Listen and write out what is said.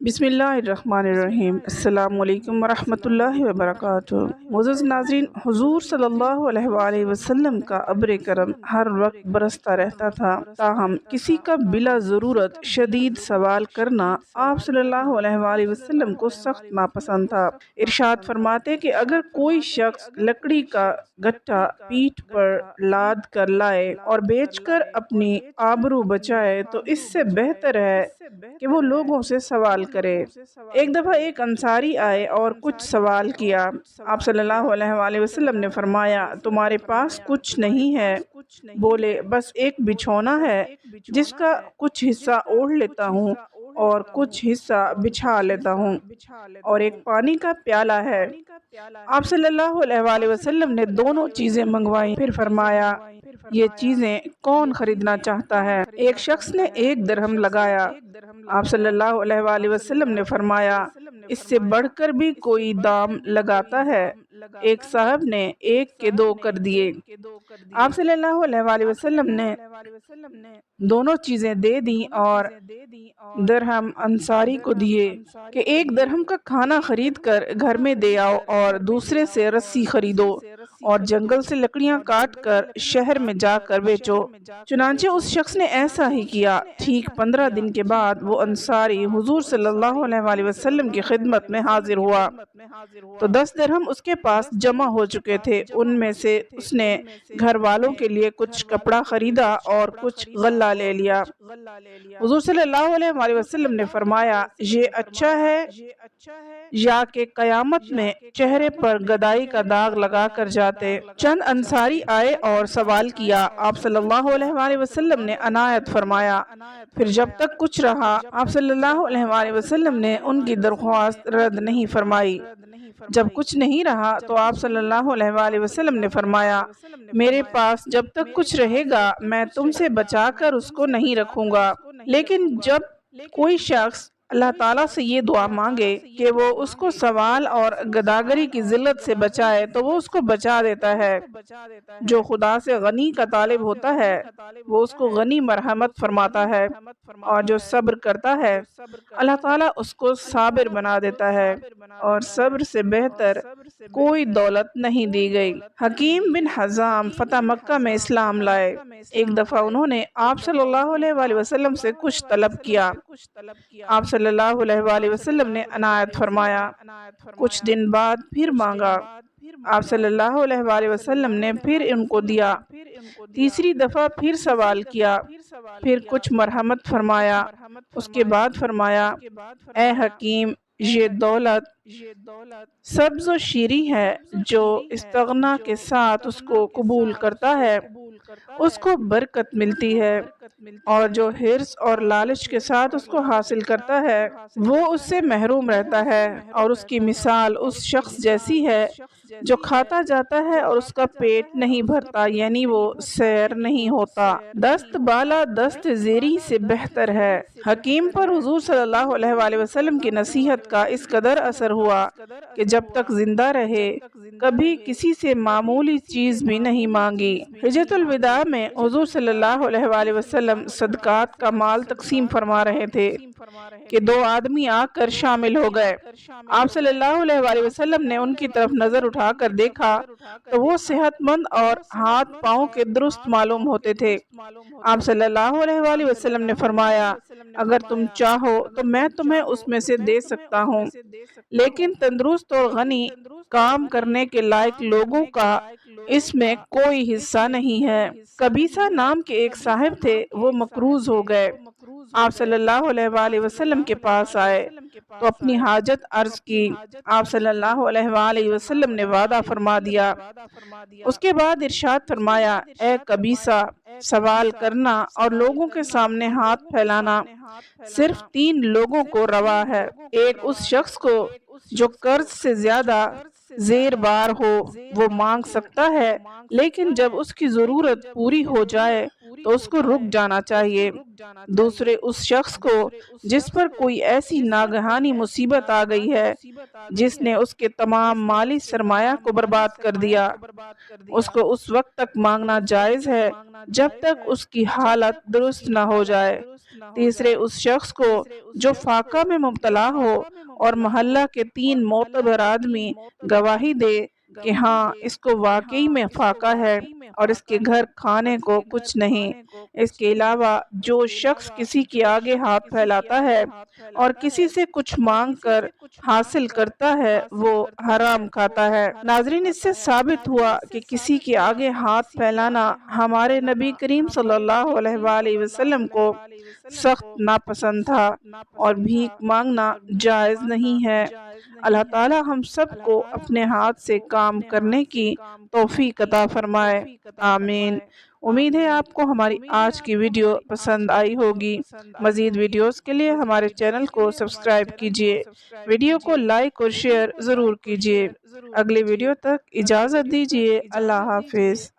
बिस्मिल्लाहिर्रहमानिर्रहीम। अस्सलाम वालेकुम वरहमतुल्लाहि वबरकातुहू। मुअज़्ज़ज़ नाज़रीन, हुज़ूर सल्लल्लाहु अलैहि वसल्लम का अब्र करम हर वक्त बरसता रहता था, ताहम किसी का बिला ज़रूरत शदीद सवाल करना आप सल्लल्लाहु अलैहि वसल्लम को सख्त नापसंद था। इरशाद फरमाते कि अगर कोई शख्स लकड़ी का गट्ठा पीठ पर लाद कर लाए और बेचकर अपनी आबरू बचाए तो इससे बेहतर है कि वो लोगों से सवाल करे। एक दफ़ा एक अंसारी आए और कुछ सवाल किया। आप सल्लल्लाहु अलैहि वसल्लम ने फरमाया, तुम्हारे पास कुछ नहीं है? बोले, बस एक बिछौना है जिसका कुछ हिस्सा ओढ़ लेता हूँ और कुछ हिस्सा बिछा लेता हूँ, और एक पानी का प्याला है। आप सल्लल्लाहु अलैहि वसल्लम ने दोनों चीज़ें मंगवाई। फिर फरमाया, ये चीज़ें कौन खरीदना चाहता है? एक शख्स ने 1 दिरहम लगाया। आप सल्लल्लाहु अलैहि वसल्लम ने फरमाया, इससे बढ़कर भी कोई दाम लगाता है? एक साहब ने 1 के 2 कर दिए। आप सल्लल्लाहु अलैहि वसल्लम ने दोनों चीज़ें दे दी और दरहम अंसारी को दिए कि 1 दिरहम का खाना खरीद कर घर में दे आओ और दूसरे से रस्सी खरीदो और जंगल से लकड़ियां काट कर शहर में जाकर बेचो। चुनांचे उस शख्स ने ऐसा ही किया। ठीक 15 दिन के बाद वो अंसारी हुजूर सल्लल्लाहु अलैहि वसल्लम की खिदमत में हाजिर हुआ तो 10 दिरहम उसके पास जमा हो चुके थे। उनमें से उसने घर वालों के लिए कुछ कपड़ा खरीदा और कुछ गल्ला ले लिया। हुजूर सल्लल्लाहु अलैहि वसल्लम ने फरमाया, ये अच्छा है या कि कयामत में चेहरे पर गदाई का दाग लगा कर जाते। चंद अंसारी आए और सवाल किया। आप सल्लल्लाहु अलैहि वसल्लम ने अनायत फरमाया। फिर जब तक कुछ रहा, आप सल्लल्लाहु अलैहि वसल्लम ने उनकी दरख्वास्त रद्द नहीं फरमाई। जब कुछ नहीं रहा तो आप सल्लल्लाहु अलैहि वसल्लम ने फरमाया, मेरे पास जब तक कुछ रहेगा मैं तुमसे बचा कर उसको नहीं रखूंगा। लेकिन जब कोई शख्स अल्लाह ताला से ये दुआ मांगे कि वो उसको सवाल और गदागरी की जिल्लत से बचाए तो वो उसको बचा देता है। जो खुदा से गनी का तालिब होता है वो उसको गनी मरहमत फरमाता है, और जो सब्र करता है अल्लाह ताला उसको साबिर बना देता है, और सब्र से बेहतर कोई दौलत नहीं दी गई। हकीम बिन हज़ाम फतह मक्का में इस्लाम लाए। एक दफ़ा उन्होंने आप सल्लल्लाहु अलैहि वसल्लम से कुछ तलब किया। आप सल्लल्लाहु अलैहि वसल्लम ने अनायत फरमाया। कुछ दिन बाद फिर मांगा। आप सल्लल्लाहु अलैहि वसल्लम ने फिर उनको दिया। तीसरी दफ़ा फिर सवाल किया, फिर कुछ मरहमत फरमाया। उसके बाद फरमाया, ए हकीम, ये दौलत सब्ज़ व शीरी है। जो इस्तगना के साथ उसको कबूल करता है उसको बरकत मिलती है, और जो हिर्स और लालच के साथ उसको हासिल करता है वो उससे महरूम रहता है। और उसकी मिसाल उस शख्स जैसी है जो खाता जाता है और उसका पेट नहीं भरता, यानी वो सैर नहीं होता। दस्त बाला दस्त जेरी से बेहतर है। हकीम पर हुजूर सल्लल्लाहु अलैहि वसल्लम की नसीहत का इस कदर असर हुआ कि जब तक जिंदा रहे कभी किसी से मामूली चीज भी नहीं मांगी। हिज्जतुल विदा में हुजूर सल्लल्लाहु अलैहि वसल्लम सदकात का माल तकसीम फरमा रहे थे कि 2 आदमी आकर शामिल हो गए। आप सल्लल्लाहु अलैहि वसल्लम ने उनकी तरफ नजर उठाकर देखा तो वो सेहतमंद और हाथ पांव के दुरुस्त मालूम होते थे। आप सल्लल्लाहु अलैहि वसल्लम ने फरमाया, अगर तुम चाहो तो मैं तुम्हें उसमें से दे सकता हूँ, लेकिन तंदुरुस्त और गनी काम करने के लायक लोगों का इसमें कोई हिस्सा नहीं है। कबीसा नाम के एक साहिब थे, वो मकरूज हो गए। आप सल्लल्लाहु अलैहि वसल्लम के पास आए तो अपनी हाजत अर्ज की। आप सल्लल्लाहु अलैहि वसल्लम ने वादा फरमा दिया। उसके बाद इरशाद फरमाया, ए कबीसा, सवाल करना और लोगों के सामने हाथ फैलाना सिर्फ 3 लोगों को रवा है। एक उस शख्स को जो कर्ज से ज्यादा जेर बार हो, वो मांग सकता है, लेकिन जब उसकी जरूरत पूरी हो जाए تو اس کو رک جانا چاہیے۔ دوسرے اس شخص کو جس پر کوئی ایسی ناگہانی مصیبت آ گئی ہے جس نے اس کے تمام مالی سرمایہ کو برباد کر دیا، اس کو اس وقت تک مانگنا جائز ہے جب تک اس کی حالت درست نہ ہو جائے۔ تیسرے اس شخص کو جو فاقہ میں مبتلا ہو اور محلہ کے 3 معتبر آدمی گواہی دے کہ ہاں اس کو واقعی میں فاقہ ہے اور اس کے گھر کھانے کو کچھ نہیں۔ اس کے علاوہ جو شخص کسی کے آگے ہاتھ پھیلاتا ہے اور کسی سے کچھ مانگ کر حاصل کرتا ہے وہ حرام کھاتا ہے۔ ناظرین، اس سے ثابت ہوا کہ کسی کے آگے ہاتھ پھیلانا ہمارے نبی کریم صلی اللہ علیہ وآلہ وسلم کو سخت ناپسند تھا اور بھیک مانگنا جائز نہیں ہے۔ اللہ تعالی ہم سب کو اپنے ہاتھ سے کام کرنے کی توفیق عطا فرمائے، آمین۔ امید ہے آپ کو ہماری آج کی ویڈیو پسند آئی ہوگی۔ مزید ویڈیوز کے لیے ہمارے چینل کو سبسکرائب کیجیے، ویڈیو کو لائک اور شیئر ضرور کیجیے۔ اگلی ویڈیو تک اجازت دیجیے، اللہ حافظ۔